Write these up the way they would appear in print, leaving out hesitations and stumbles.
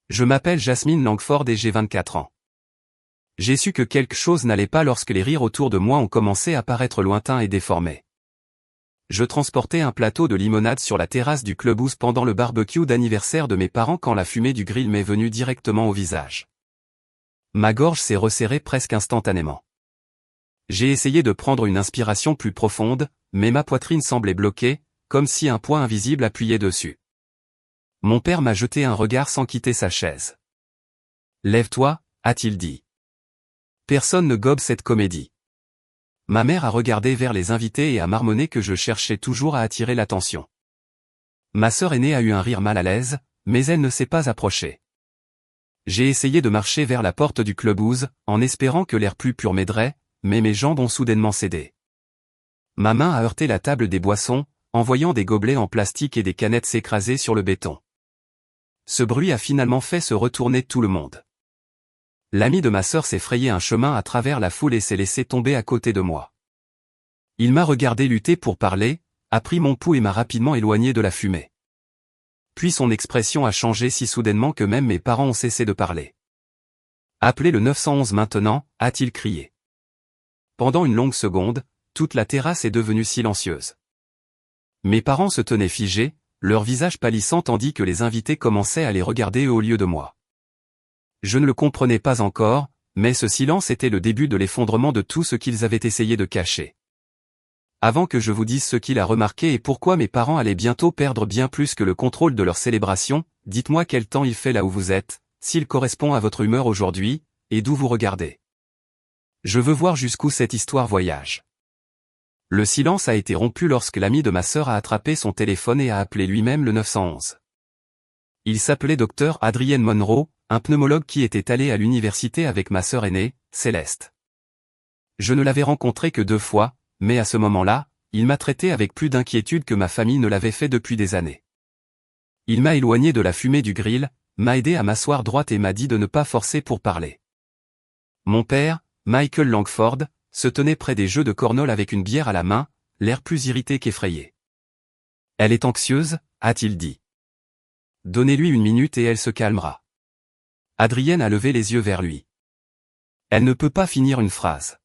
Je m'appelle Jasmine Langford et j'ai 24 ans. J'ai su que quelque chose n'allait pas lorsque les rires autour de moi ont commencé à paraître lointains et déformés. Je transportais un plateau de limonade sur la terrasse du clubhouse pendant le barbecue d'anniversaire de mes parents quand la fumée du grill m'est venue directement au visage. Ma gorge s'est resserrée presque instantanément. J'ai essayé de prendre une inspiration plus profonde, mais ma poitrine semblait bloquée, comme si un poids invisible appuyait dessus. Mon père m'a jeté un regard sans quitter sa chaise. « Lève-toi », a-t-il dit. Personne ne gobe cette comédie. Ma mère a regardé vers les invités et a marmonné que je cherchais toujours à attirer l'attention. Ma sœur aînée a eu un rire mal à l'aise, mais elle ne s'est pas approchée. J'ai essayé de marcher vers la porte du clubhouse, en espérant que l'air plus pur m'aiderait, mais mes jambes ont soudainement cédé. Ma main a heurté la table des boissons, envoyant des gobelets en plastique et des canettes s'écraser sur le béton. Ce bruit a finalement fait se retourner tout le monde. L'ami de ma sœur s'est frayé un chemin à travers la foule et s'est laissé tomber à côté de moi. Il m'a regardé lutter pour parler, a pris mon pouls et m'a rapidement éloigné de la fumée. Puis son expression a changé si soudainement que même mes parents ont cessé de parler. « Appelez le 911 maintenant », a-t-il crié. Pendant une longue seconde, toute la terrasse est devenue silencieuse. Mes parents se tenaient figés, leur visage pâlissant tandis que les invités commençaient à les regarder au lieu de moi. Je ne le comprenais pas encore, mais ce silence était le début de l'effondrement de tout ce qu'ils avaient essayé de cacher. Avant que je vous dise ce qu'il a remarqué et pourquoi mes parents allaient bientôt perdre bien plus que le contrôle de leur célébration, dites-moi quel temps il fait là où vous êtes, s'il correspond à votre humeur aujourd'hui, et d'où vous regardez. Je veux voir jusqu'où cette histoire voyage. Le silence a été rompu lorsque l'ami de ma sœur a attrapé son téléphone et a appelé lui-même le 911. Il s'appelait Dr Adrienne Monroe, un pneumologue qui était allé à l'université avec ma sœur aînée, Céleste. Je ne l'avais rencontré que 2 fois, mais à ce moment-là, il m'a traité avec plus d'inquiétude que ma famille ne l'avait fait depuis des années. Il m'a éloigné de la fumée du grill, m'a aidé à m'asseoir droite et m'a dit de ne pas forcer pour parler. Mon père, Michael Langford, se tenait près des jeux de cornhole avec une bière à la main, l'air plus irrité qu'effrayé. « Elle est anxieuse », a-t-il dit. « Donnez-lui 1 minute et elle se calmera. » Adrienne a levé les yeux vers lui. Elle ne peut pas finir une phrase.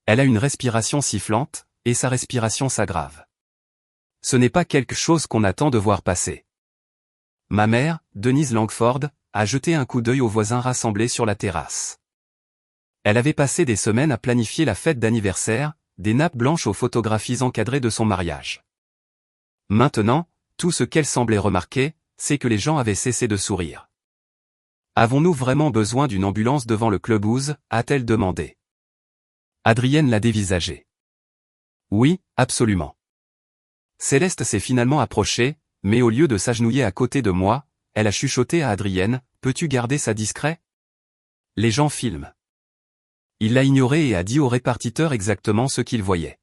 Elle a une respiration sifflante, et sa respiration s'aggrave. Ce n'est pas quelque chose qu'on attend de voir passer. Ma mère, Denise Langford, a jeté un coup d'œil aux voisins rassemblés sur la terrasse. Elle avait passé des semaines à planifier la fête d'anniversaire, des nappes blanches aux photographies encadrées de son mariage. Maintenant, tout ce qu'elle semblait remarquer, c'est que les gens avaient cessé de sourire. « Avons-nous vraiment besoin d'une ambulance devant le clubhouse » a-t-elle demandé. Adrienne l'a dévisagé. « Oui, absolument. » Céleste s'est finalement approchée, mais au lieu de s'agenouiller à côté de moi, elle a chuchoté à Adrienne, « Peux-tu garder ça discret ?» Les gens filment. Il l'a ignoré et a dit au répartiteur exactement ce qu'il voyait.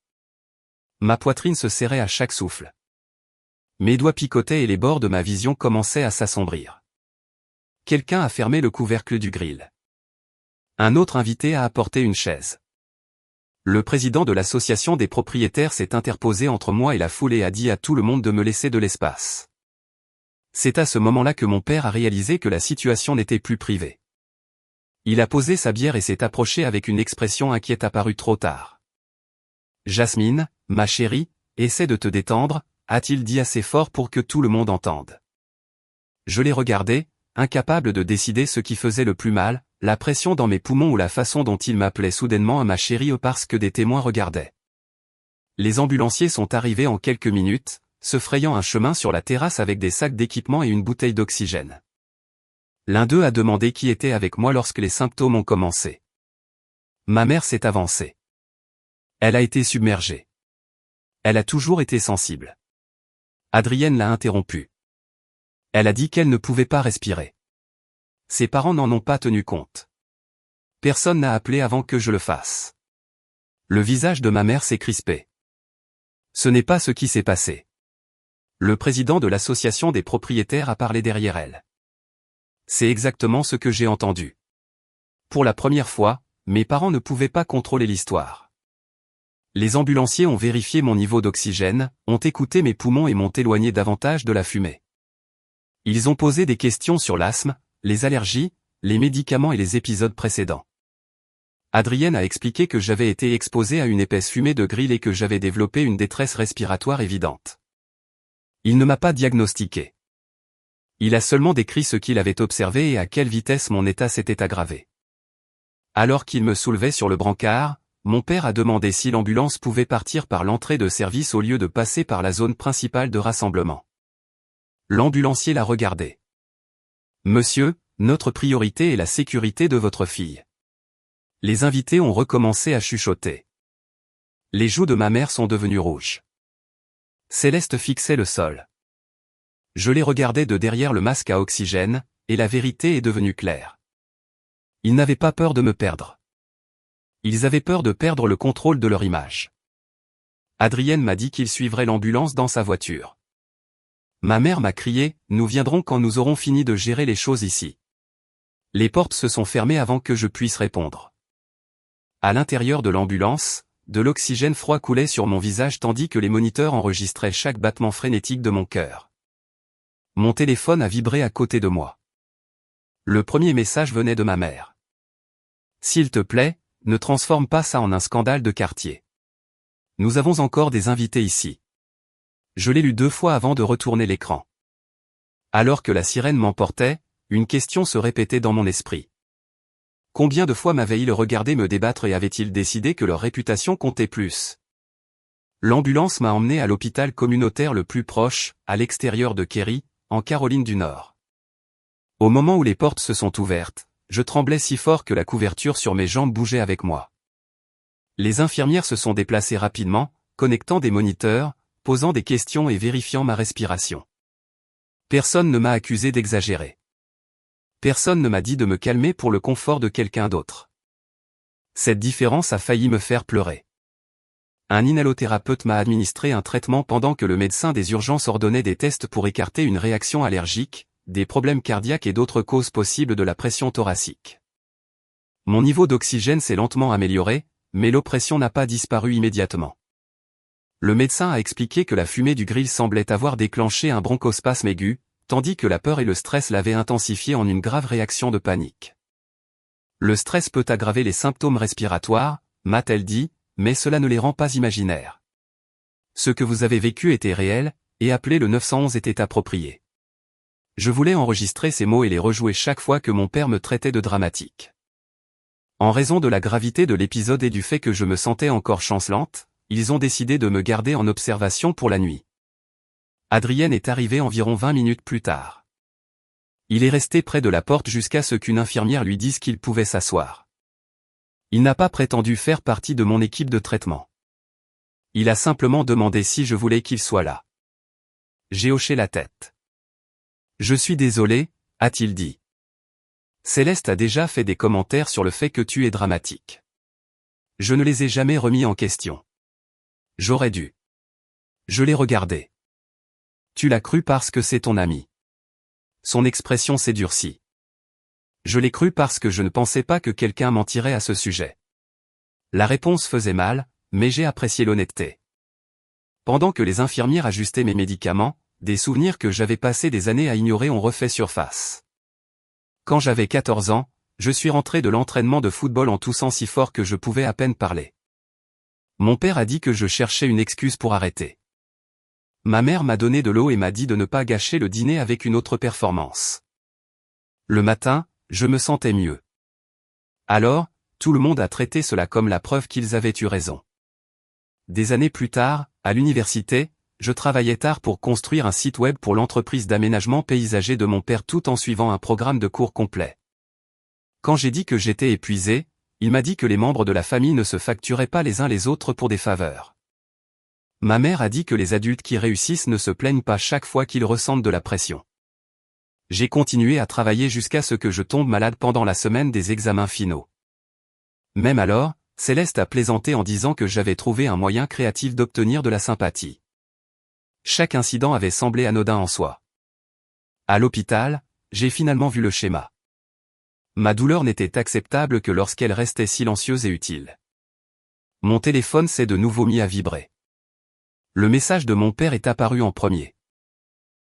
Ma poitrine se serrait à chaque souffle. Mes doigts picotaient et les bords de ma vision commençaient à s'assombrir. Quelqu'un a fermé le couvercle du grill. Un autre invité a apporté une chaise. Le président de l'association des propriétaires s'est interposé entre moi et la foule et a dit à tout le monde de me laisser de l'espace. C'est à ce moment-là que mon père a réalisé que la situation n'était plus privée. Il a posé sa bière et s'est approché avec une expression inquiète apparue trop tard. « Jasmine, ma chérie, essaie de te détendre », a-t-il dit assez fort pour que tout le monde entende. Je l'ai regardé, incapable de décider ce qui faisait le plus mal, la pression dans mes poumons ou la façon dont il m'appelait soudainement à ma chérie parce que des témoins regardaient. Les ambulanciers sont arrivés en quelques minutes, se frayant un chemin sur la terrasse avec des sacs d'équipement et une bouteille d'oxygène. L'un d'eux a demandé qui était avec moi lorsque les symptômes ont commencé. Ma mère s'est avancée. Elle a été submergée. Elle a toujours été sensible. Adrienne l'a interrompue. Elle a dit qu'elle ne pouvait pas respirer. Ses parents n'en ont pas tenu compte. Personne n'a appelé avant que je le fasse. Le visage de ma mère s'est crispé. Ce n'est pas ce qui s'est passé. Le président de l'association des propriétaires a parlé derrière elle. C'est exactement ce que j'ai entendu. Pour la première fois, mes parents ne pouvaient pas contrôler l'histoire. Les ambulanciers ont vérifié mon niveau d'oxygène, ont écouté mes poumons et m'ont éloigné davantage de la fumée. Ils ont posé des questions sur l'asthme, les allergies, les médicaments et les épisodes précédents. Adrienne a expliqué que j'avais été exposé à une épaisse fumée de grill et que j'avais développé une détresse respiratoire évidente. Il ne m'a pas diagnostiqué. Il a seulement décrit ce qu'il avait observé et à quelle vitesse mon état s'était aggravé. Alors qu'il me soulevait sur le brancard, mon père a demandé si l'ambulance pouvait partir par l'entrée de service au lieu de passer par la zone principale de rassemblement. L'ambulancier l'a regardé. « Monsieur, notre priorité est la sécurité de votre fille. » Les invités ont recommencé à chuchoter. Les joues de ma mère sont devenues rouges. Céleste fixait le sol. Je les regardais de derrière le masque à oxygène, et la vérité est devenue claire. Ils n'avaient pas peur de me perdre. Ils avaient peur de perdre le contrôle de leur image. Adrienne m'a dit qu'il suivrait l'ambulance dans sa voiture. Ma mère m'a crié, « Nous viendrons quand nous aurons fini de gérer les choses ici. » Les portes se sont fermées avant que je puisse répondre. À l'intérieur de l'ambulance, de l'oxygène froid coulait sur mon visage tandis que les moniteurs enregistraient chaque battement frénétique de mon cœur. Mon téléphone a vibré à côté de moi. Le premier message venait de ma mère. « S'il te plaît, ne transforme pas ça en un scandale de quartier. Nous avons encore des invités ici. » Je l'ai lu 2 fois avant de retourner l'écran. Alors que la sirène m'emportait, une question se répétait dans mon esprit. Combien de fois m'avaient-ils regardé me débattre et avaient-ils décidé que leur réputation comptait plus? L'ambulance m'a emmené à l'hôpital communautaire le plus proche, à l'extérieur de Kerry, en Caroline du Nord. Au moment où les portes se sont ouvertes, je tremblais si fort que la couverture sur mes jambes bougeait avec moi. Les infirmières se sont déplacées rapidement, connectant des moniteurs, posant des questions et vérifiant ma respiration. Personne ne m'a accusé d'exagérer. Personne ne m'a dit de me calmer pour le confort de quelqu'un d'autre. Cette différence a failli me faire pleurer. Un inhalothérapeute m'a administré un traitement pendant que le médecin des urgences ordonnait des tests pour écarter une réaction allergique, des problèmes cardiaques et d'autres causes possibles de la pression thoracique. Mon niveau d'oxygène s'est lentement amélioré, mais l'oppression n'a pas disparu immédiatement. Le médecin a expliqué que la fumée du grill semblait avoir déclenché un bronchospasme aigu, tandis que la peur et le stress l'avaient intensifié en une grave réaction de panique. Le stress peut aggraver les symptômes respiratoires, m'a-t-elle dit, mais cela ne les rend pas imaginaires. Ce que vous avez vécu était réel, et appeler le 911 était approprié. Je voulais enregistrer ces mots et les rejouer chaque fois que mon père me traitait de dramatique. En raison de la gravité de l'épisode et du fait que je me sentais encore chancelante, ils ont décidé de me garder en observation pour la nuit. Adrienne est arrivée environ 20 minutes plus tard. Il est resté près de la porte jusqu'à ce qu'une infirmière lui dise qu'il pouvait s'asseoir. Il n'a pas prétendu faire partie de mon équipe de traitement. Il a simplement demandé si je voulais qu'il soit là. J'ai hoché la tête. « Je suis désolé », a-t-il dit. Céleste a déjà fait des commentaires sur le fait que tu es dramatique. Je ne les ai jamais remis en question. J'aurais dû. Je l'ai regardé. Tu l'as cru parce que c'est ton ami. Son expression s'est durcie. Je l'ai cru parce que je ne pensais pas que quelqu'un mentirait à ce sujet. La réponse faisait mal, mais j'ai apprécié l'honnêteté. Pendant que les infirmières ajustaient mes médicaments, des souvenirs que j'avais passé des années à ignorer ont refait surface. Quand j'avais 14 ans, je suis rentré de l'entraînement de football en toussant si fort que je pouvais à peine parler. Mon père a dit que je cherchais une excuse pour arrêter. Ma mère m'a donné de l'eau et m'a dit de ne pas gâcher le dîner avec une autre performance. Le matin, je me sentais mieux. Alors, tout le monde a traité cela comme la preuve qu'ils avaient eu raison. Des années plus tard, à l'université, je travaillais tard pour construire un site web pour l'entreprise d'aménagement paysager de mon père tout en suivant un programme de cours complet. Quand j'ai dit que j'étais épuisé, il m'a dit que les membres de la famille ne se facturaient pas les uns les autres pour des faveurs. Ma mère a dit que les adultes qui réussissent ne se plaignent pas chaque fois qu'ils ressentent de la pression. J'ai continué à travailler jusqu'à ce que je tombe malade pendant la semaine des examens finaux. Même alors, Céleste a plaisanté en disant que j'avais trouvé un moyen créatif d'obtenir de la sympathie. Chaque incident avait semblé anodin en soi. À l'hôpital, j'ai finalement vu le schéma. Ma douleur n'était acceptable que lorsqu'elle restait silencieuse et utile. Mon téléphone s'est de nouveau mis à vibrer. Le message de mon père est apparu en premier.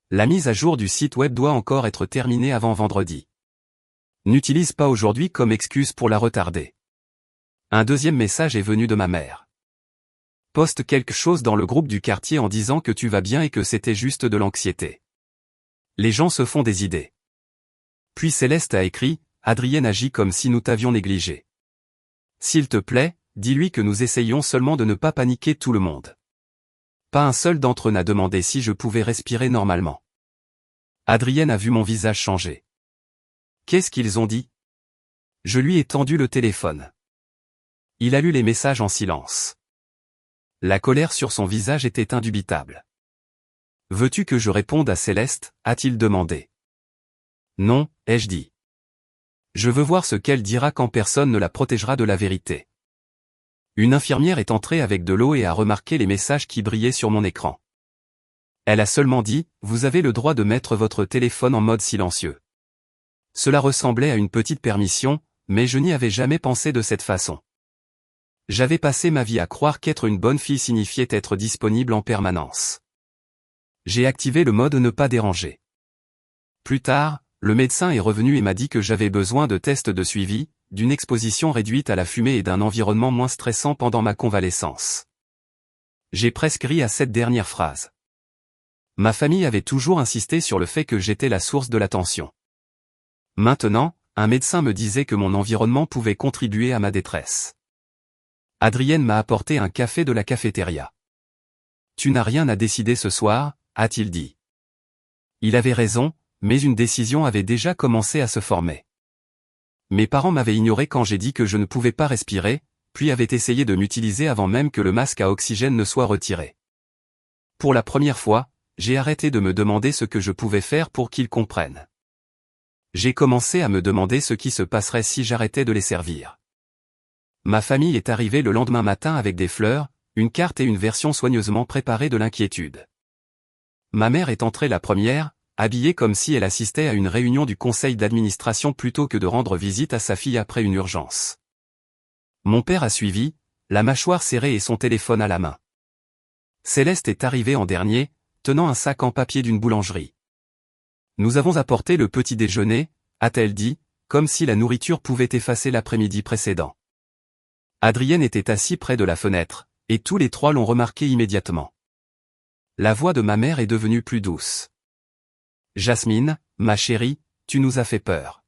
La mise à jour du site web doit encore être terminée avant vendredi. N'utilise pas aujourd'hui comme excuse pour la retarder. Un deuxième message est venu de ma mère. Poste quelque chose dans le groupe du quartier en disant que tu vas bien et que c'était juste de l'anxiété. Les gens se font des idées. Puis Céleste a écrit, Adrienne agit comme si nous t'avions négligé. S'il te plaît, dis-lui que nous essayons seulement de ne pas paniquer tout le monde. Pas un seul d'entre eux n'a demandé si je pouvais respirer normalement. Adrienne a vu mon visage changer. Qu'est-ce qu'ils ont dit? Je lui ai tendu le téléphone. Il a lu les messages en silence. La colère sur son visage était indubitable. Veux-tu que je réponde à Céleste, a-t-il demandé. Non, ai-je dit. Je veux voir ce qu'elle dira quand personne ne la protégera de la vérité. Une infirmière est entrée avec de l'eau et a remarqué les messages qui brillaient sur mon écran. Elle a seulement dit, vous avez le droit de mettre votre téléphone en mode silencieux. Cela ressemblait à une petite permission, mais je n'y avais jamais pensé de cette façon. J'avais passé ma vie à croire qu'être une bonne fille signifiait être disponible en permanence. J'ai activé le mode ne pas déranger. Plus tard, le médecin est revenu et m'a dit que j'avais besoin de tests de suivi, d'une exposition réduite à la fumée et d'un environnement moins stressant pendant ma convalescence. J'ai presque ri à cette dernière phrase. Ma famille avait toujours insisté sur le fait que j'étais la source de la tension. Maintenant, un médecin me disait que mon environnement pouvait contribuer à ma détresse. Adrienne m'a apporté un café de la cafétéria. Tu n'as rien à décider ce soir, a-t-il dit. Il avait raison, mais une décision avait déjà commencé à se former. Mes parents m'avaient ignoré quand j'ai dit que je ne pouvais pas respirer, puis avaient essayé de m'utiliser avant même que le masque à oxygène ne soit retiré. Pour la première fois, j'ai arrêté de me demander ce que je pouvais faire pour qu'ils comprennent. J'ai commencé à me demander ce qui se passerait si j'arrêtais de les servir. Ma famille est arrivée le lendemain matin avec des fleurs, une carte et une version soigneusement préparée de l'inquiétude. Ma mère est entrée la première, habillée comme si elle assistait à une réunion du conseil d'administration plutôt que de rendre visite à sa fille après une urgence. Mon père a suivi, la mâchoire serrée et son téléphone à la main. Céleste est arrivée en dernier, tenant un sac en papier d'une boulangerie. Nous avons apporté le petit déjeuner, a-t-elle dit, comme si la nourriture pouvait effacer l'après-midi précédent. Adrienne était assise près de la fenêtre, et tous les trois l'ont remarqué immédiatement. La voix de ma mère est devenue plus douce. Jasmine, ma chérie, tu nous as fait peur.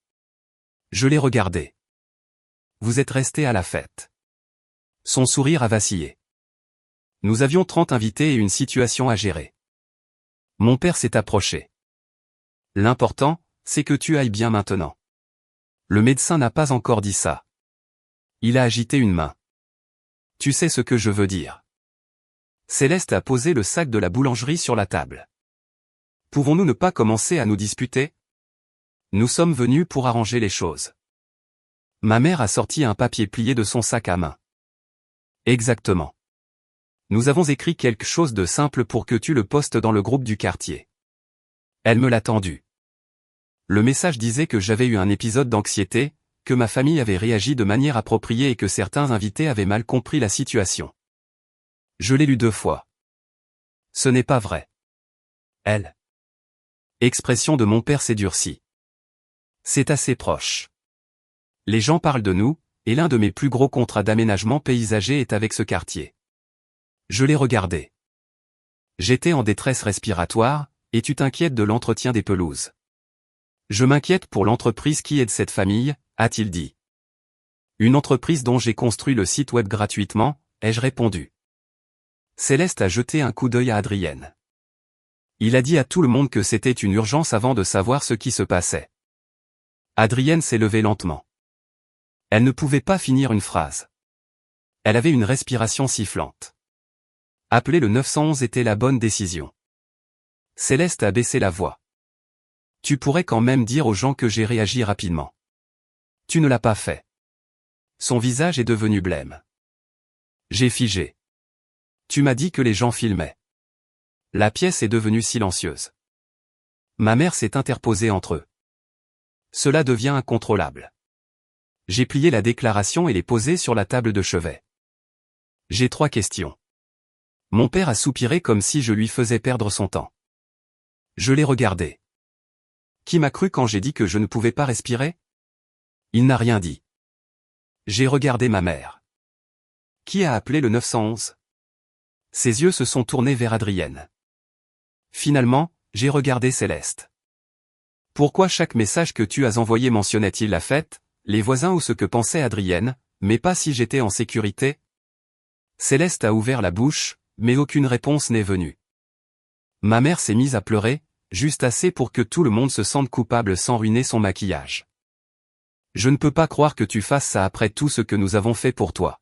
Je l'ai regardée. Vous êtes restée à la fête. Son sourire a vacillé. Nous avions 30 invités et une situation à gérer. Mon père s'est approché. L'important, c'est que tu ailles bien maintenant. Le médecin n'a pas encore dit ça. Il a agité une main. Tu sais ce que je veux dire. Céleste a posé le sac de la boulangerie sur la table. Pouvons-nous ne pas commencer à nous disputer? Nous sommes venus pour arranger les choses. Ma mère a sorti un papier plié de son sac à main. Exactement. Nous avons écrit quelque chose de simple pour que tu le postes dans le groupe du quartier. Elle me l'a tendu. Le message disait que j'avais eu un épisode d'anxiété, que ma famille avait réagi de manière appropriée et que certains invités avaient mal compris la situation. Je l'ai lu 2 fois. Ce n'est pas vrai. Elle. Expression de mon père s'est durcie. C'est assez proche. Les gens parlent de nous, et l'un de mes plus gros contrats d'aménagement paysager est avec ce quartier. Je l'ai regardé. J'étais en détresse respiratoire, et tu t'inquiètes de l'entretien des pelouses. Je m'inquiète pour l'entreprise qui aide cette famille, a-t-il dit. Une entreprise dont j'ai construit le site web gratuitement, ai-je répondu. Céleste a jeté un coup d'œil à Adrienne. Il a dit à tout le monde que c'était une urgence avant de savoir ce qui se passait. Adrienne s'est levée lentement. Elle ne pouvait pas finir une phrase. Elle avait une respiration sifflante. Appeler le 911 était la bonne décision. Céleste a baissé la voix. Tu pourrais quand même dire aux gens que j'ai réagi rapidement. Tu ne l'as pas fait. Son visage est devenu blême. J'ai figé. Tu m'as dit que les gens filmaient. La pièce est devenue silencieuse. Ma mère s'est interposée entre eux. Cela devient incontrôlable. J'ai plié la déclaration et l'ai posée sur la table de chevet. J'ai 3 questions. Mon père a soupiré comme si je lui faisais perdre son temps. Je l'ai regardé. Qui m'a cru quand j'ai dit que je ne pouvais pas respirer? Il n'a rien dit. J'ai regardé ma mère. Qui a appelé le 911? Ses yeux se sont tournés vers Adrienne. Finalement, j'ai regardé Céleste. Pourquoi chaque message que tu as envoyé mentionnait-il la fête, les voisins ou ce que pensait Adrienne, mais pas si j'étais en sécurité? Céleste a ouvert la bouche, mais aucune réponse n'est venue. Ma mère s'est mise à pleurer, juste assez pour que tout le monde se sente coupable sans ruiner son maquillage. Je ne peux pas croire que tu fasses ça après tout ce que nous avons fait pour toi.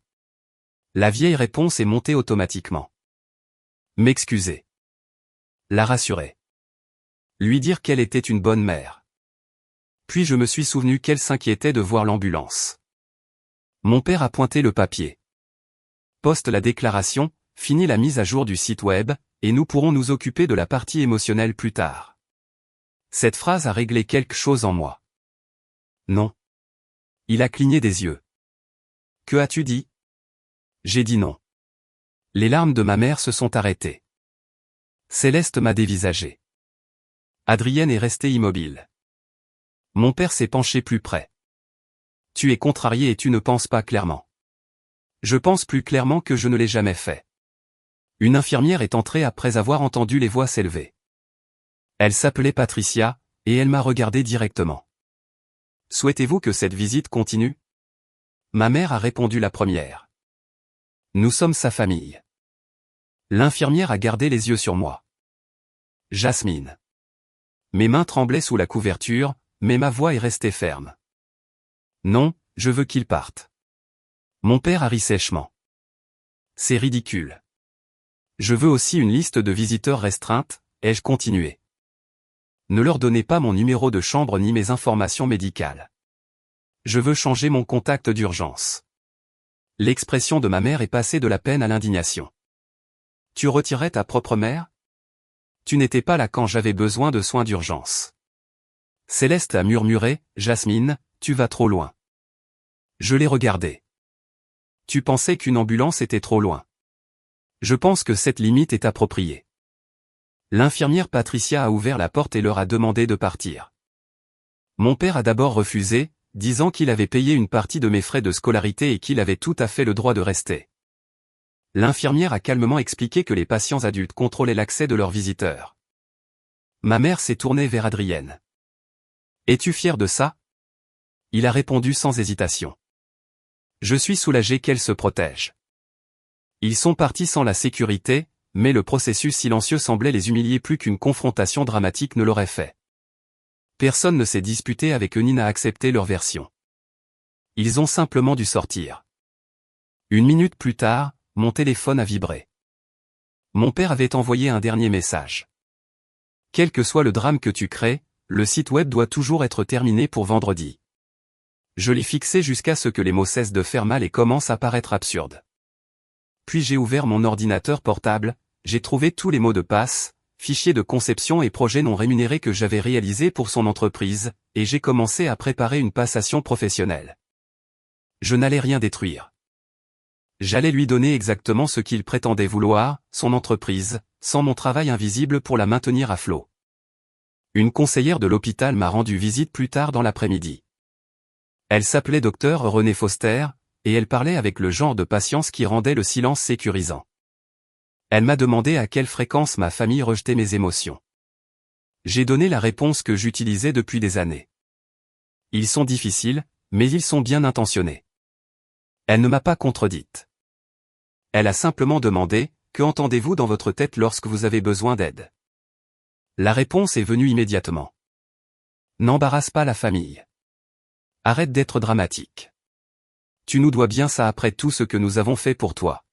La vieille réponse est montée automatiquement. M'excuser. La rassurer. Lui dire qu'elle était une bonne mère. Puis je me suis souvenu qu'elle s'inquiétait de voir l'ambulance. Mon père a pointé le papier. Poste la déclaration, fini la mise à jour du site web, et nous pourrons nous occuper de la partie émotionnelle plus tard. Cette phrase a réglé quelque chose en moi. Non. Il a cligné des yeux. Que as-tu dit? J'ai dit non. Les larmes de ma mère se sont arrêtées. Céleste m'a dévisagé. Adrienne est restée immobile. Mon père s'est penché plus près. Tu es contrarié et tu ne penses pas clairement. Je pense plus clairement que je ne l'ai jamais fait. Une infirmière est entrée après avoir entendu les voix s'élever. Elle s'appelait Patricia, et elle m'a regardé directement. Souhaitez-vous que cette visite continue? Ma mère a répondu la première. Nous sommes sa famille. L'infirmière a gardé les yeux sur moi. Jasmine. Mes mains tremblaient sous la couverture, mais ma voix est restée ferme. Non, je veux qu'il parte. Mon père a ri sèchement. C'est ridicule. Je veux aussi une liste de visiteurs restreinte, ai-je continué. Ne leur donnez pas mon numéro de chambre ni mes informations médicales. Je veux changer mon contact d'urgence. L'expression de ma mère est passée de la peine à l'indignation. Tu retirais ta propre mère? Tu n'étais pas là quand j'avais besoin de soins d'urgence. Céleste a murmuré, Jasmine, tu vas trop loin. Je l'ai regardé. Tu pensais qu'une ambulance était trop loin. Je pense que cette limite est appropriée. L'infirmière Patricia a ouvert la porte et leur a demandé de partir. Mon père a d'abord refusé, disant qu'il avait payé une partie de mes frais de scolarité et qu'il avait tout à fait le droit de rester. L'infirmière a calmement expliqué que les patients adultes contrôlaient l'accès de leurs visiteurs. Ma mère s'est tournée vers Adrienne. Es-tu fier de ça? Il a répondu sans hésitation. Je suis soulagé qu'elle se protège. Ils sont partis sans la sécurité, mais le processus silencieux semblait les humilier plus qu'une confrontation dramatique ne l'aurait fait. Personne ne s'est disputé avec eux ni n'a accepté leur version. Ils ont simplement dû sortir. Une minute plus tard, mon téléphone a vibré. Mon père avait envoyé un dernier message. Quel que soit le drame que tu crées, le site web doit toujours être terminé pour vendredi. Je l'ai fixé jusqu'à ce que les mots cessent de faire mal et commencent à paraître absurdes. Puis j'ai ouvert mon ordinateur portable, j'ai trouvé tous les mots de passe, fichiers de conception et projets non rémunérés que j'avais réalisés pour son entreprise, et j'ai commencé à préparer une passation professionnelle. Je n'allais rien détruire. J'allais lui donner exactement ce qu'il prétendait vouloir, son entreprise, sans mon travail invisible pour la maintenir à flot. Une conseillère de l'hôpital m'a rendu visite plus tard dans l'après-midi. Elle s'appelait Dr René Foster, et elle parlait avec le genre de patience qui rendait le silence sécurisant. Elle m'a demandé à quelle fréquence ma famille rejetait mes émotions. J'ai donné la réponse que j'utilisais depuis des années. Ils sont difficiles, mais ils sont bien intentionnés. Elle ne m'a pas contredite. Elle a simplement demandé, que entendez-vous dans votre tête lorsque vous avez besoin d'aide? La réponse est venue immédiatement. N'embarrasse pas la famille. Arrête d'être dramatique. Tu nous dois bien ça après tout ce que nous avons fait pour toi.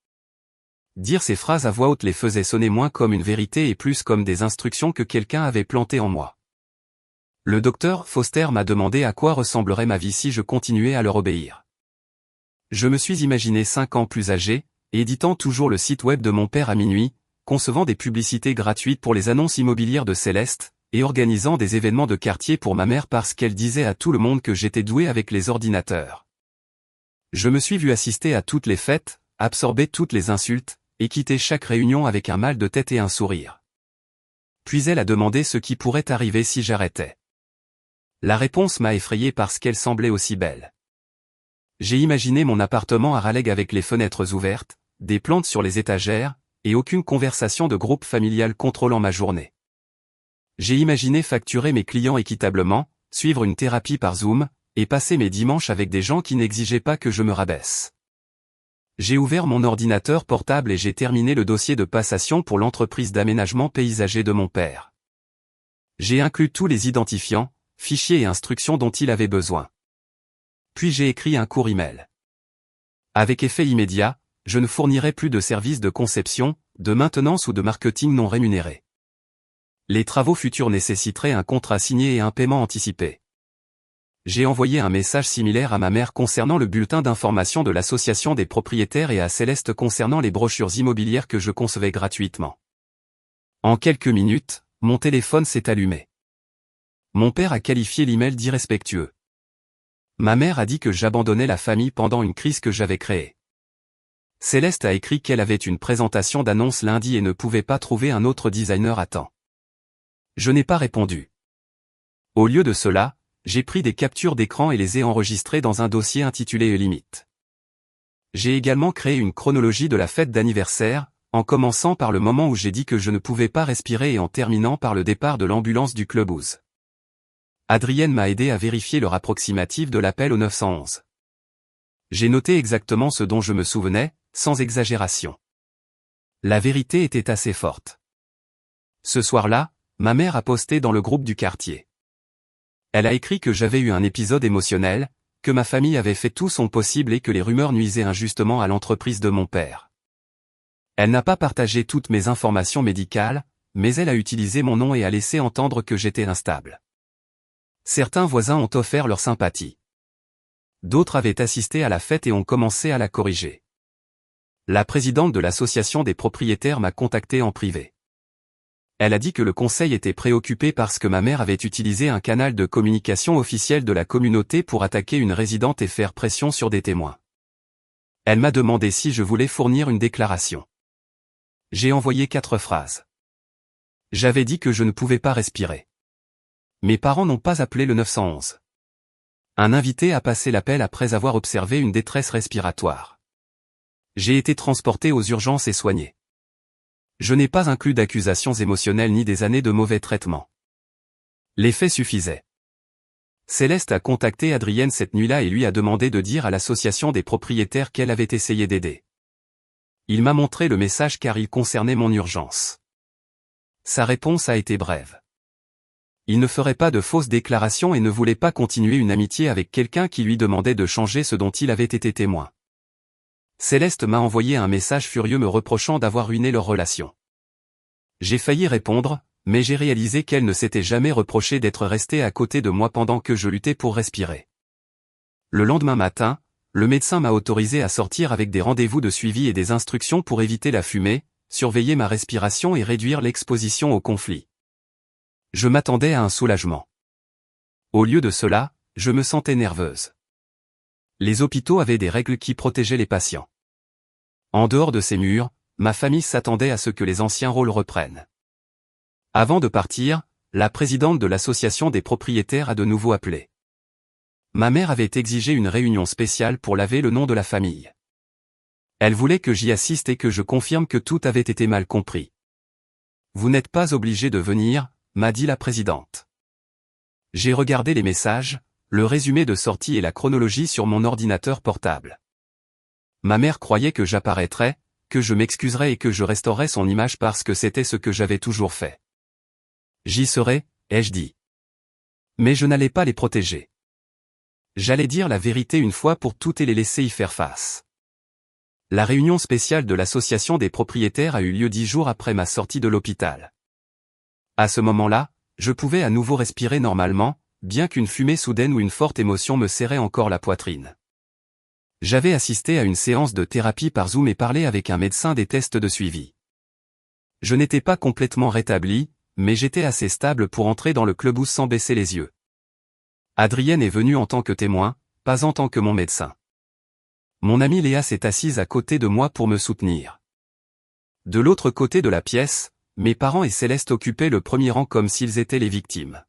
Dire ces phrases à voix haute les faisait sonner moins comme une vérité et plus comme des instructions que quelqu'un avait plantées en moi. Le docteur Foster m'a demandé à quoi ressemblerait ma vie si je continuais à leur obéir. Je me suis imaginé 5 ans plus âgé, éditant toujours le site web de mon père à minuit, concevant des publicités gratuites pour les annonces immobilières de Céleste, et organisant des événements de quartier pour ma mère parce qu'elle disait à tout le monde que j'étais doué avec les ordinateurs. Je me suis vu assister à toutes les fêtes, absorber toutes les insultes, et quitter chaque réunion avec un mal de tête et un sourire. Puis elle a demandé ce qui pourrait arriver si j'arrêtais. La réponse m'a effrayé parce qu'elle semblait aussi belle. J'ai imaginé mon appartement à Raleigh avec les fenêtres ouvertes, des plantes sur les étagères, et aucune conversation de groupe familial contrôlant ma journée. J'ai imaginé facturer mes clients équitablement, suivre une thérapie par Zoom, et passer mes dimanches avec des gens qui n'exigeaient pas que je me rabaisse. J'ai ouvert mon ordinateur portable et j'ai terminé le dossier de passation pour l'entreprise d'aménagement paysager de mon père. J'ai inclus tous les identifiants, fichiers et instructions dont il avait besoin. Puis j'ai écrit un court email. Avec effet immédiat, je ne fournirai plus de services de conception, de maintenance ou de marketing non rémunérés. Les travaux futurs nécessiteraient un contrat signé et un paiement anticipé. J'ai envoyé un message similaire à ma mère concernant le bulletin d'information de l'association des propriétaires et à Céleste concernant les brochures immobilières que je concevais gratuitement. En quelques minutes, mon téléphone s'est allumé. Mon père a qualifié l'email d'irrespectueux. Ma mère a dit que j'abandonnais la famille pendant une crise que j'avais créée. Céleste a écrit qu'elle avait une présentation d'annonce lundi et ne pouvait pas trouver un autre designer à temps. Je n'ai pas répondu. Au lieu de cela, j'ai pris des captures d'écran et les ai enregistrées dans un dossier intitulé Limite. J'ai également créé une chronologie de la fête d'anniversaire, en commençant par le moment où j'ai dit que je ne pouvais pas respirer et en terminant par le départ de l'ambulance du clubhouse. Adrienne m'a aidé à vérifier l'heure approximative de l'appel au 911. J'ai noté exactement ce dont je me souvenais, sans exagération. La vérité était assez forte. Ce soir-là, ma mère a posté dans le groupe du quartier. Elle a écrit que j'avais eu un épisode émotionnel, que ma famille avait fait tout son possible et que les rumeurs nuisaient injustement à l'entreprise de mon père. Elle n'a pas partagé toutes mes informations médicales, mais elle a utilisé mon nom et a laissé entendre que j'étais instable. Certains voisins ont offert leur sympathie. D'autres avaient assisté à la fête et ont commencé à la corriger. La présidente de l'association des propriétaires m'a contacté en privé. Elle a dit que le conseil était préoccupé parce que ma mère avait utilisé un canal de communication officiel de la communauté pour attaquer une résidente et faire pression sur des témoins. Elle m'a demandé si je voulais fournir une déclaration. J'ai envoyé 4 phrases. J'avais dit que je ne pouvais pas respirer. Mes parents n'ont pas appelé le 911. Un invité a passé l'appel après avoir observé une détresse respiratoire. J'ai été transporté aux urgences et soigné. Je n'ai pas inclus d'accusations émotionnelles ni des années de mauvais traitements. Les faits suffisaient. Céleste a contacté Adrienne cette nuit-là et lui a demandé de dire à l'association des propriétaires qu'elle avait essayé d'aider. Il m'a montré le message car il concernait mon urgence. Sa réponse a été brève. Il ne ferait pas de fausses déclarations et ne voulait pas continuer une amitié avec quelqu'un qui lui demandait de changer ce dont il avait été témoin. Céleste m'a envoyé un message furieux me reprochant d'avoir ruiné leur relation. J'ai failli répondre, mais j'ai réalisé qu'elle ne s'était jamais reproché d'être restée à côté de moi pendant que je luttais pour respirer. Le lendemain matin, le médecin m'a autorisé à sortir avec des rendez-vous de suivi et des instructions pour éviter la fumée, surveiller ma respiration et réduire l'exposition au conflit. Je m'attendais à un soulagement. Au lieu de cela, je me sentais nerveuse. Les hôpitaux avaient des règles qui protégeaient les patients. En dehors de ces murs, ma famille s'attendait à ce que les anciens rôles reprennent. Avant de partir, la présidente de l'association des propriétaires a de nouveau appelé. Ma mère avait exigé une réunion spéciale pour laver le nom de la famille. Elle voulait que j'y assiste et que je confirme que tout avait été mal compris. Vous n'êtes pas obligé de venir, m'a dit la présidente. J'ai regardé les messages, le résumé de sortie et la chronologie sur mon ordinateur portable. Ma mère croyait que j'apparaîtrais, que je m'excuserais et que je restaurerais son image parce que c'était ce que j'avais toujours fait. J'y serais, ai-je dit. Mais je n'allais pas les protéger. J'allais dire la vérité une fois pour toutes et les laisser y faire face. La réunion spéciale de l'association des propriétaires a eu lieu 10 jours après ma sortie de l'hôpital. À ce moment-là, je pouvais à nouveau respirer normalement, bien qu'une fumée soudaine ou une forte émotion me serrait encore la poitrine. J'avais assisté à une séance de thérapie par Zoom et parlé avec un médecin des tests de suivi. Je n'étais pas complètement rétabli, mais j'étais assez stable pour entrer dans le clubhouse sans baisser les yeux. Adrienne est venue en tant que témoin, pas en tant que mon médecin. Mon amie Léa s'est assise à côté de moi pour me soutenir. De l'autre côté de la pièce, mes parents et Céleste occupaient le premier rang comme s'ils étaient les victimes.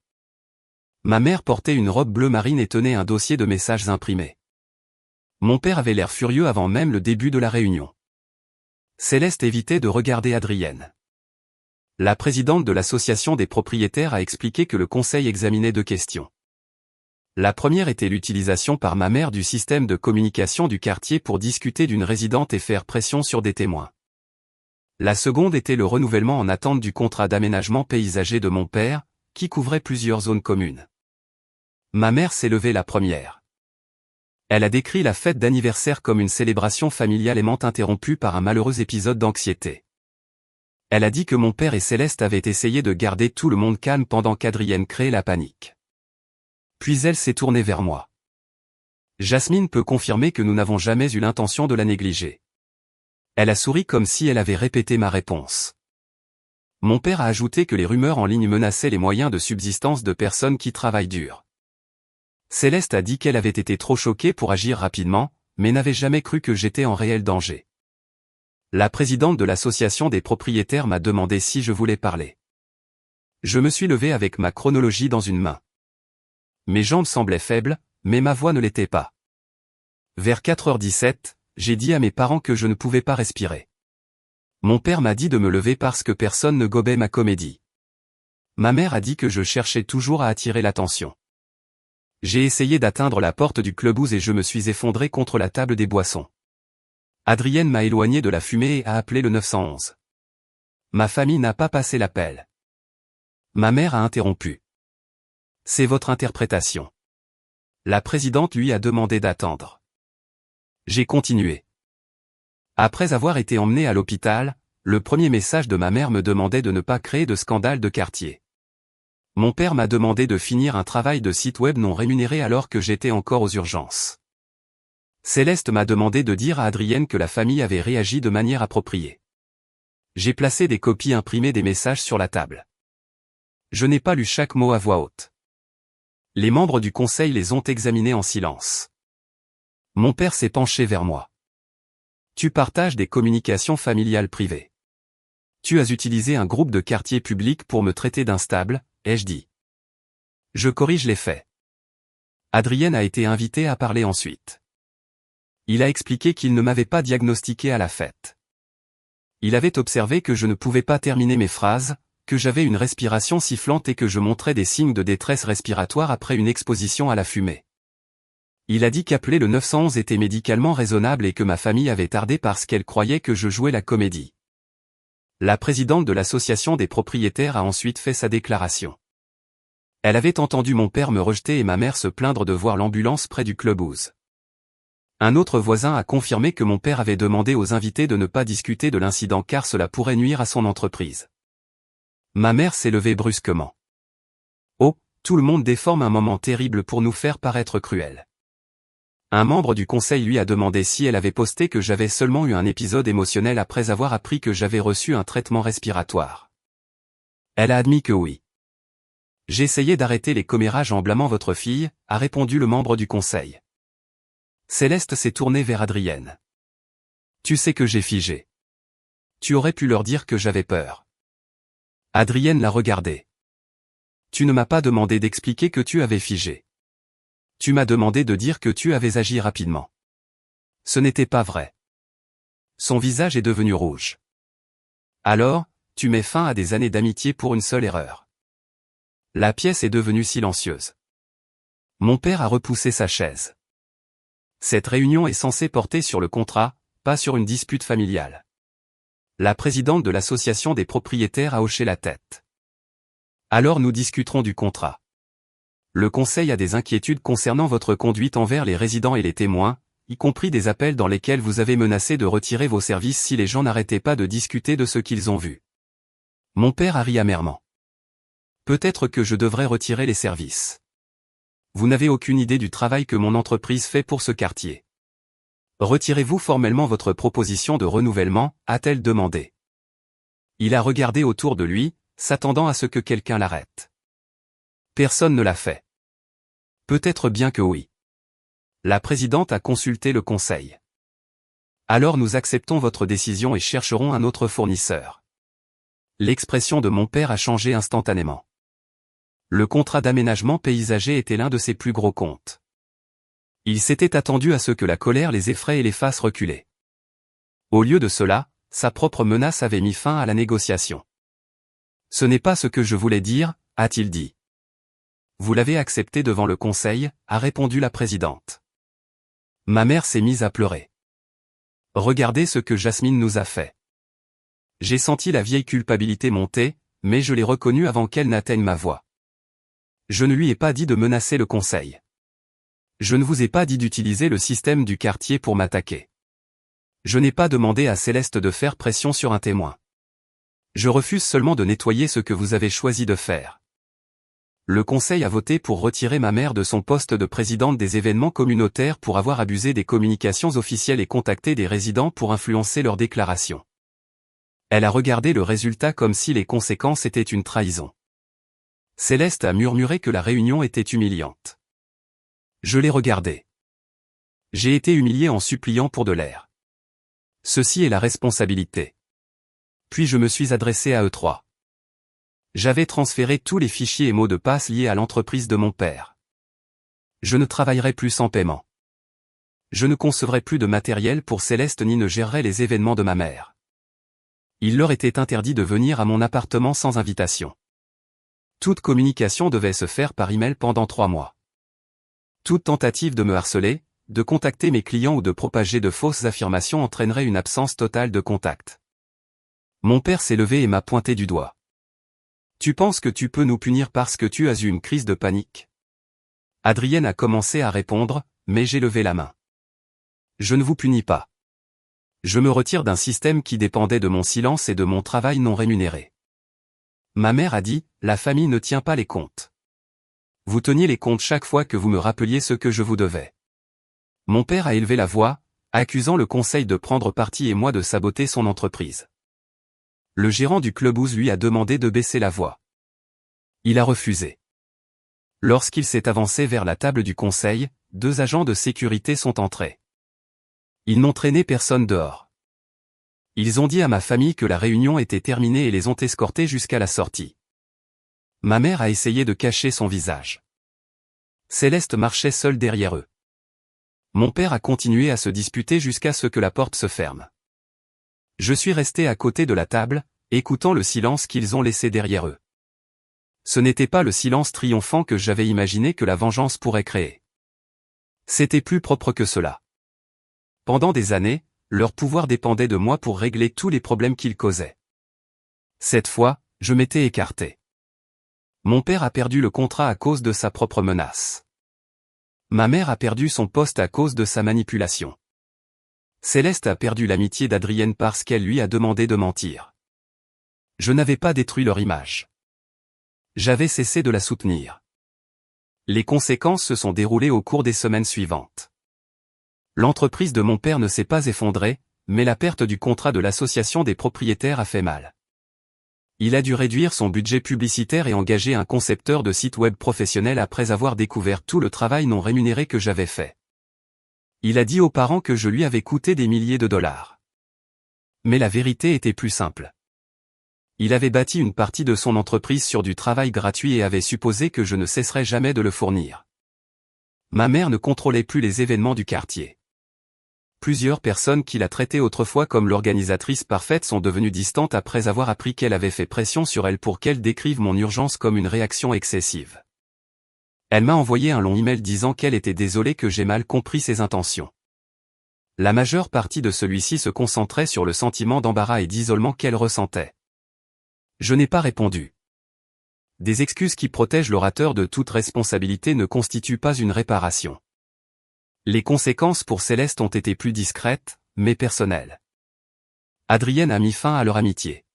Ma mère portait une robe bleu marine et tenait un dossier de messages imprimés. Mon père avait l'air furieux avant même le début de la réunion. Céleste évitait de regarder Adrienne. La présidente de l'association des propriétaires a expliqué que le conseil examinait 2 questions. La première était l'utilisation par ma mère du système de communication du quartier pour discuter d'une résidente et faire pression sur des témoins. La seconde était le renouvellement en attente du contrat d'aménagement paysager de mon père, qui couvrait plusieurs zones communes. Ma mère s'est levée la première. Elle a décrit la fête d'anniversaire comme une célébration familiale aimante interrompue par un malheureux épisode d'anxiété. Elle a dit que mon père et Céleste avaient essayé de garder tout le monde calme pendant qu'Adrienne créait la panique. Puis elle s'est tournée vers moi. Jasmine peut confirmer que nous n'avons jamais eu l'intention de la négliger. Elle a souri comme si elle avait répété ma réponse. Mon père a ajouté que les rumeurs en ligne menaçaient les moyens de subsistance de personnes qui travaillent dur. Céleste a dit qu'elle avait été trop choquée pour agir rapidement, mais n'avait jamais cru que j'étais en réel danger. La présidente de l'association des propriétaires m'a demandé si je voulais parler. Je me suis levé avec ma chronologie dans une main. Mes jambes semblaient faibles, mais ma voix ne l'était pas. Vers 4h17, j'ai dit à mes parents que je ne pouvais pas respirer. Mon père m'a dit de me lever parce que personne ne gobait ma comédie. Ma mère a dit que je cherchais toujours à attirer l'attention. J'ai essayé d'atteindre la porte du clubhouse et je me suis effondré contre la table des boissons. Adrienne m'a éloigné de la fumée et a appelé le 911. Ma famille n'a pas passé l'appel. Ma mère a interrompu. C'est votre interprétation. La présidente lui a demandé d'attendre. J'ai continué. Après avoir été emmené à l'hôpital, le premier message de ma mère me demandait de ne pas créer de scandale de quartier. Mon père m'a demandé de finir un travail de site web non rémunéré alors que j'étais encore aux urgences. Céleste m'a demandé de dire à Adrienne que la famille avait réagi de manière appropriée. J'ai placé des copies imprimées des messages sur la table. Je n'ai pas lu chaque mot à voix haute. Les membres du conseil les ont examinés en silence. Mon père s'est penché vers moi. Tu partages des communications familiales privées. Tu as utilisé un groupe de quartier public pour me traiter d'instable, ai-je dit. Je corrige les faits. Adrienne a été invitée à parler ensuite. Il a expliqué qu'il ne m'avait pas diagnostiqué à la fête. Il avait observé que je ne pouvais pas terminer mes phrases, que j'avais une respiration sifflante et que je montrais des signes de détresse respiratoire après une exposition à la fumée. Il a dit qu'appeler le 911 était médicalement raisonnable et que ma famille avait tardé parce qu'elle croyait que je jouais la comédie. La présidente de l'association des propriétaires a ensuite fait sa déclaration. Elle avait entendu mon père me rejeter et ma mère se plaindre de voir l'ambulance près du clubhouse. Un autre voisin a confirmé que mon père avait demandé aux invités de ne pas discuter de l'incident car cela pourrait nuire à son entreprise. Ma mère s'est levée brusquement. Oh, tout le monde déforme un moment terrible pour nous faire paraître cruels. Un membre du conseil lui a demandé si elle avait posté que j'avais seulement eu un épisode émotionnel après avoir appris que j'avais reçu un traitement respiratoire. Elle a admis que oui. J'essayais d'arrêter les commérages en blâmant votre fille, a répondu le membre du conseil. Céleste s'est tournée vers Adrienne. Tu sais que j'ai figé. Tu aurais pu leur dire que j'avais peur. Adrienne l'a regardé. Tu ne m'as pas demandé d'expliquer que tu avais figé. Tu m'as demandé de dire que tu avais agi rapidement. Ce n'était pas vrai. Son visage est devenu rouge. Alors, tu mets fin à des années d'amitié pour une seule erreur. La pièce est devenue silencieuse. Mon père a repoussé sa chaise. Cette réunion est censée porter sur le contrat, pas sur une dispute familiale. La présidente de l'association des propriétaires a hoché la tête. Alors nous discuterons du contrat. Le conseil a des inquiétudes concernant votre conduite envers les résidents et les témoins, y compris des appels dans lesquels vous avez menacé de retirer vos services si les gens n'arrêtaient pas de discuter de ce qu'ils ont vu. Mon père a ri amèrement. Peut-être que je devrais retirer les services. Vous n'avez aucune idée du travail que mon entreprise fait pour ce quartier. Retirez-vous formellement votre proposition de renouvellement, a-t-elle demandé. Il a regardé autour de lui, s'attendant à ce que quelqu'un l'arrête. Personne ne l'a fait. Peut-être bien que oui. La présidente a consulté le conseil. Alors nous acceptons votre décision et chercherons un autre fournisseur. L'expression de mon père a changé instantanément. Le contrat d'aménagement paysager était l'un de ses plus gros comptes. Il s'était attendu à ce que la colère les effraie et les fasse reculer. Au lieu de cela, sa propre menace avait mis fin à la négociation. « Ce n'est pas ce que je voulais dire », a-t-il dit. « Vous l'avez accepté devant le conseil », a répondu la présidente. Ma mère s'est mise à pleurer. « Regardez ce que Jasmine nous a fait. » J'ai senti la vieille culpabilité monter, mais je l'ai reconnue avant qu'elle n'atteigne ma voix. Je ne lui ai pas dit de menacer le conseil. Je ne vous ai pas dit d'utiliser le système du quartier pour m'attaquer. Je n'ai pas demandé à Céleste de faire pression sur un témoin. Je refuse seulement de nettoyer ce que vous avez choisi de faire. Le conseil a voté pour retirer ma mère de son poste de présidente des événements communautaires pour avoir abusé des communications officielles et contacté des résidents pour influencer leurs déclarations. Elle a regardé le résultat comme si les conséquences étaient une trahison. Céleste a murmuré que la réunion était humiliante. Je l'ai regardé. J'ai été humilié en suppliant pour de l'air. Ceci est la responsabilité. Puis je me suis adressé à eux trois. J'avais transféré tous les fichiers et mots de passe liés à l'entreprise de mon père. Je ne travaillerai plus sans paiement. Je ne concevrai plus de matériel pour Céleste ni ne gérerai les événements de ma mère. Il leur était interdit de venir à mon appartement sans invitation. Toute communication devait se faire par email pendant 3 mois. Toute tentative de me harceler, de contacter mes clients ou de propager de fausses affirmations entraînerait une absence totale de contact. Mon père s'est levé et m'a pointé du doigt. « Tu penses que tu peux nous punir parce que tu as eu une crise de panique ?» Adrienne a commencé à répondre, mais j'ai levé la main. « Je ne vous punis pas. Je me retire d'un système qui dépendait de mon silence et de mon travail non rémunéré. » Ma mère a dit, « La famille ne tient pas les comptes. Vous teniez les comptes chaque fois que vous me rappeliez ce que je vous devais. » Mon père a élevé la voix, accusant le conseil de prendre parti et moi de saboter son entreprise. Le gérant du clubhouse lui a demandé de baisser la voix. Il a refusé. Lorsqu'il s'est avancé vers la table du conseil, 2 agents de sécurité sont entrés. Ils n'ont traîné personne dehors. Ils ont dit à ma famille que la réunion était terminée et les ont escortés jusqu'à la sortie. Ma mère a essayé de cacher son visage. Céleste marchait seule derrière eux. Mon père a continué à se disputer jusqu'à ce que la porte se ferme. Je suis resté à côté de la table, écoutant le silence qu'ils ont laissé derrière eux. Ce n'était pas le silence triomphant que j'avais imaginé que la vengeance pourrait créer. C'était plus propre que cela. Pendant des années, leur pouvoir dépendait de moi pour régler tous les problèmes qu'ils causaient. Cette fois, je m'étais écarté. Mon père a perdu le contrat à cause de sa propre menace. Ma mère a perdu son poste à cause de sa manipulation. Céleste a perdu l'amitié d'Adrienne parce qu'elle lui a demandé de mentir. Je n'avais pas détruit leur image. J'avais cessé de la soutenir. Les conséquences se sont déroulées au cours des semaines suivantes. L'entreprise de mon père ne s'est pas effondrée, mais la perte du contrat de l'association des propriétaires a fait mal. Il a dû réduire son budget publicitaire et engager un concepteur de site web professionnel après avoir découvert tout le travail non rémunéré que j'avais fait. Il a dit aux parents que je lui avais coûté des milliers de dollars. Mais la vérité était plus simple. Il avait bâti une partie de son entreprise sur du travail gratuit et avait supposé que je ne cesserais jamais de le fournir. Ma mère ne contrôlait plus les événements du quartier. Plusieurs personnes qui la traitaient autrefois comme l'organisatrice parfaite sont devenues distantes après avoir appris qu'elle avait fait pression sur elle pour qu'elle décrive mon urgence comme une réaction excessive. Elle m'a envoyé un long email disant qu'elle était désolée que j'ai mal compris ses intentions. La majeure partie de celui-ci se concentrait sur le sentiment d'embarras et d'isolement qu'elle ressentait. Je n'ai pas répondu. Des excuses qui protègent l'orateur de toute responsabilité ne constituent pas une réparation. Les conséquences pour Céleste ont été plus discrètes, mais personnelles. Adrienne a mis fin à leur amitié.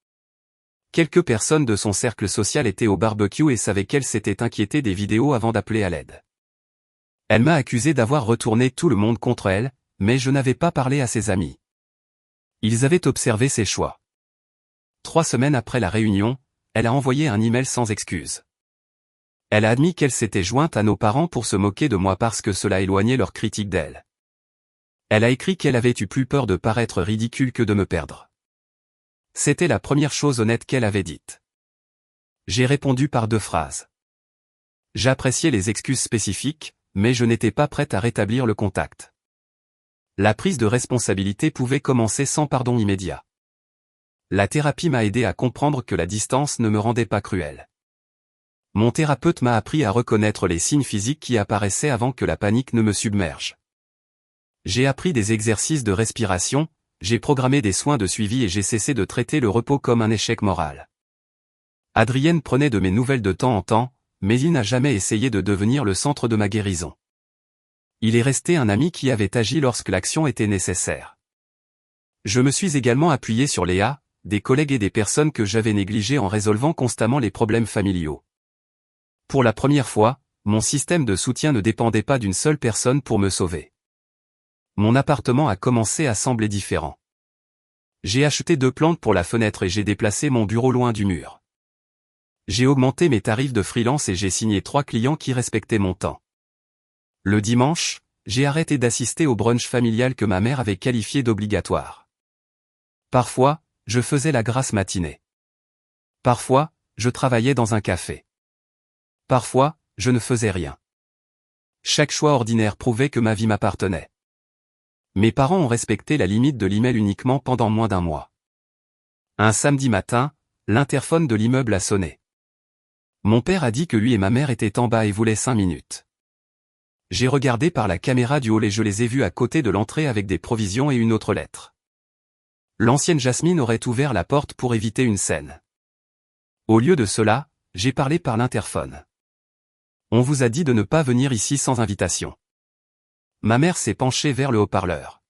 Quelques personnes de son cercle social étaient au barbecue et savaient qu'elle s'était inquiétée des vidéos avant d'appeler à l'aide. Elle m'a accusé d'avoir retourné tout le monde contre elle, mais je n'avais pas parlé à ses amis. Ils avaient observé ses choix. 3 semaines après la réunion, elle a envoyé un email sans excuse. Elle a admis qu'elle s'était jointe à nos parents pour se moquer de moi parce que cela éloignait leur critique d'elle. Elle a écrit qu'elle avait eu plus peur de paraître ridicule que de me perdre. C'était la première chose honnête qu'elle avait dite. J'ai répondu par 2 phrases. J'appréciais les excuses spécifiques, mais je n'étais pas prête à rétablir le contact. La prise de responsabilité pouvait commencer sans pardon immédiat. La thérapie m'a aidé à comprendre que la distance ne me rendait pas cruel. Mon thérapeute m'a appris à reconnaître les signes physiques qui apparaissaient avant que la panique ne me submerge. J'ai appris des exercices de respiration, j'ai programmé des soins de suivi et j'ai cessé de traiter le repos comme un échec moral. Adrienne prenait de mes nouvelles de temps en temps, mais il n'a jamais essayé de devenir le centre de ma guérison. Il est resté un ami qui avait agi lorsque l'action était nécessaire. Je me suis également appuyé sur Léa, des collègues et des personnes que j'avais négligées en résolvant constamment les problèmes familiaux. Pour la première fois, mon système de soutien ne dépendait pas d'une seule personne pour me sauver. Mon appartement a commencé à sembler différent. J'ai acheté 2 plantes pour la fenêtre et j'ai déplacé mon bureau loin du mur. J'ai augmenté mes tarifs de freelance et j'ai signé 3 clients qui respectaient mon temps. Le dimanche, j'ai arrêté d'assister au brunch familial que ma mère avait qualifié d'obligatoire. Parfois, je faisais la grasse matinée. Parfois, je travaillais dans un café. Parfois, je ne faisais rien. Chaque choix ordinaire prouvait que ma vie m'appartenait. Mes parents ont respecté la limite de l'email uniquement pendant moins d'1 mois. Un samedi matin, l'interphone de l'immeuble a sonné. Mon père a dit que lui et ma mère étaient en bas et voulaient 5 minutes. J'ai regardé par la caméra du hall et je les ai vus à côté de l'entrée avec des provisions et une autre lettre. L'ancienne Jasmine aurait ouvert la porte pour éviter une scène. Au lieu de cela, j'ai parlé par l'interphone. On vous a dit de ne pas venir ici sans invitation. Ma mère s'est penchée vers le haut-parleur.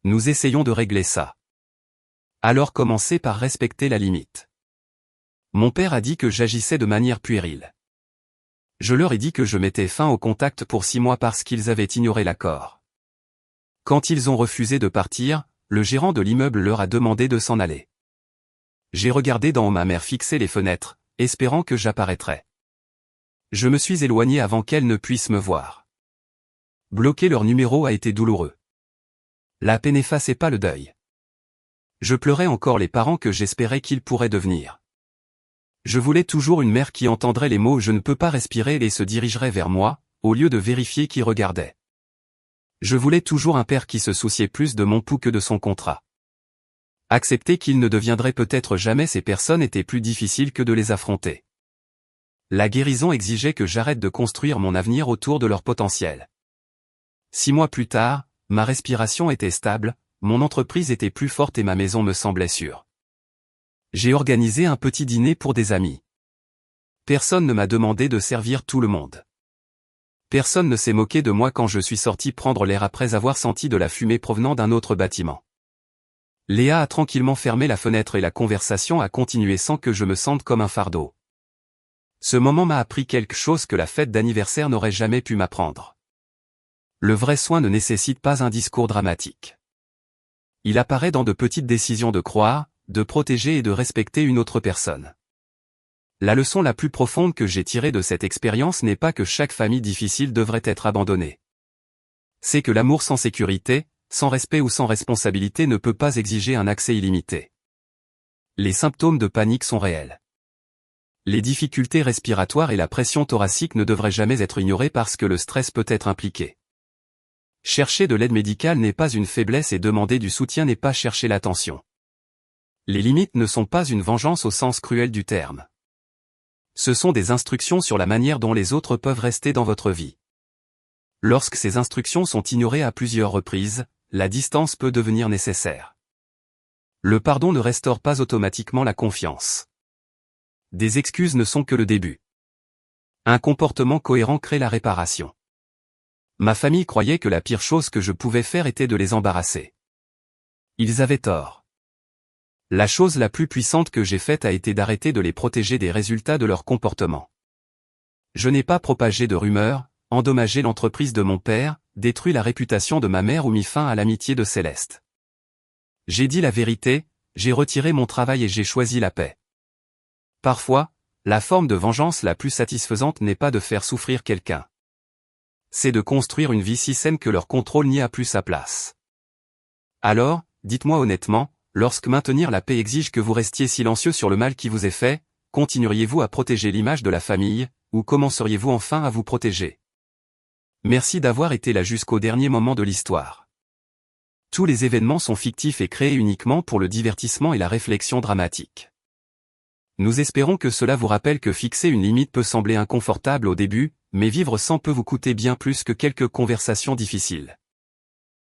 Nous essayons de régler ça. Alors commencez par respecter la limite. Mon père a dit que j'agissais de manière puérile. Je leur ai dit que je mettais fin au contact pour 6 mois parce qu'ils avaient ignoré l'accord. Quand ils ont refusé de partir, le gérant de l'immeuble leur a demandé de s'en aller. J'ai regardé d'en haut ma mère fixer les fenêtres, espérant que j'apparaîtrais. Je me suis éloigné avant qu'elle ne puisse me voir. Bloquer leur numéro a été douloureux. La paix n'effaçait pas le deuil. Je pleurais encore les parents que j'espérais qu'ils pourraient devenir. Je voulais toujours une mère qui entendrait les mots « je ne peux pas respirer » et se dirigerait vers moi, au lieu de vérifier qui regardait. Je voulais toujours un père qui se souciait plus de mon pouls que de son contrat. Accepter qu'ils ne deviendraient peut-être jamais ces personnes était plus difficile que de les affronter. La guérison exigeait que j'arrête de construire mon avenir autour de leur potentiel. 6 mois plus tard, ma respiration était stable, mon entreprise était plus forte et ma maison me semblait sûre. J'ai organisé un petit dîner pour des amis. Personne ne m'a demandé de servir tout le monde. Personne ne s'est moqué de moi quand je suis sorti prendre l'air après avoir senti de la fumée provenant d'un autre bâtiment. Léa a tranquillement fermé la fenêtre et la conversation a continué sans que je me sente comme un fardeau. Ce moment m'a appris quelque chose que la fête d'anniversaire n'aurait jamais pu m'apprendre. Le vrai soin ne nécessite pas un discours dramatique. Il apparaît dans de petites décisions de croire, de protéger et de respecter une autre personne. La leçon la plus profonde que j'ai tirée de cette expérience n'est pas que chaque famille difficile devrait être abandonnée. C'est que l'amour sans sécurité, sans respect ou sans responsabilité ne peut pas exiger un accès illimité. Les symptômes de panique sont réels. Les difficultés respiratoires et la pression thoracique ne devraient jamais être ignorées parce que le stress peut être impliqué. Chercher de l'aide médicale n'est pas une faiblesse et demander du soutien n'est pas chercher l'attention. Les limites ne sont pas une vengeance au sens cruel du terme. Ce sont des instructions sur la manière dont les autres peuvent rester dans votre vie. Lorsque ces instructions sont ignorées à plusieurs reprises, la distance peut devenir nécessaire. Le pardon ne restaure pas automatiquement la confiance. Des excuses ne sont que le début. Un comportement cohérent crée la réparation. Ma famille croyait que la pire chose que je pouvais faire était de les embarrasser. Ils avaient tort. La chose la plus puissante que j'ai faite a été d'arrêter de les protéger des résultats de leur comportement. Je n'ai pas propagé de rumeurs, endommagé l'entreprise de mon père, détruit la réputation de ma mère ou mis fin à l'amitié de Céleste. J'ai dit la vérité, j'ai retiré mon travail et j'ai choisi la paix. Parfois, la forme de vengeance la plus satisfaisante n'est pas de faire souffrir quelqu'un. C'est de construire une vie si saine que leur contrôle n'y a plus sa place. Alors, dites-moi honnêtement, lorsque maintenir la paix exige que vous restiez silencieux sur le mal qui vous est fait, continueriez-vous à protéger l'image de la famille, Ou commenceriez-vous enfin à vous protéger? Merci d'avoir été là jusqu'au dernier moment de l'histoire. Tous les événements sont fictifs et créés uniquement pour le divertissement et la réflexion dramatique. Nous espérons que cela vous rappelle que fixer une limite peut sembler inconfortable au début, mais vivre sans peut vous coûter bien plus que quelques conversations difficiles.